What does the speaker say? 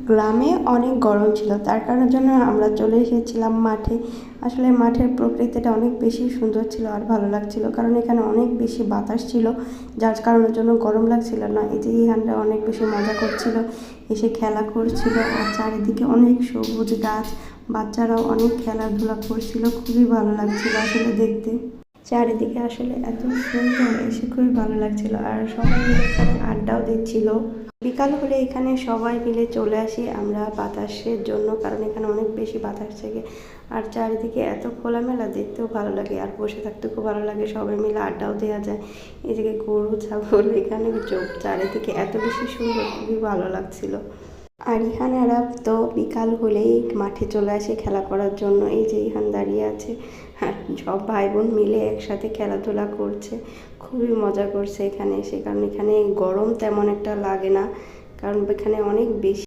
গ্রামে অনেক গরম ছিল, তার কারণের জন্য আমরা চলে এসেছিলাম মাঠে। আসলে মাঠের প্রকৃতিটা অনেক বেশি সুন্দর ছিল আর ভালো লাগছিল, কারণ এখানে অনেক বেশি বাতাস ছিল, যার কারণের জন্য গরম লাগছিল না। এই যে ইহানরা অনেক বেশি মজা করছিল, এসে খেলা করছিল, আর চারিদিকে অনেক সবুজ গাছ, বাচ্চারাও অনেক খেলাধুলা করছিল, খুবই ভালো লাগছিল আসলে দেখতে। চারিদিকে আসলে এত সুন্দর, এসে খুবই ভালো লাগছিল, আর সবাই মিলে এখানে আড্ডাও দিচ্ছিল। বিকাল হলে এখানে সবাই মিলে চলে আসি আমরা বাতাসের জন্য, কারণ এখানে অনেক বেশি বাতাস থাকে, আর চারিদিকে এত খোলামেলা, দেখতেও ভালো লাগে আর বসে থাকতে খুব ভালো লাগে, সবাই মিলে আড্ডাও দেওয়া যায়। এদিকে গরু ছাগল এখানে চারিদিকে এত বেশি সুন্দর, খুবই ভালো লাগছিল। আর ইহানারা তো বিকাল হলেই মাঠে চলে আসে খেলা করার জন্য। এই যে ইহান দাঁড়িয়ে আছে, আর সব ভাই বোন মিলে একসাথে খেলাধুলা করছে, খুবই মজা করছে এখানে এসে, কারণ এখানে গরম তেমন একটা লাগে না, কারণ এখানে অনেক বেশি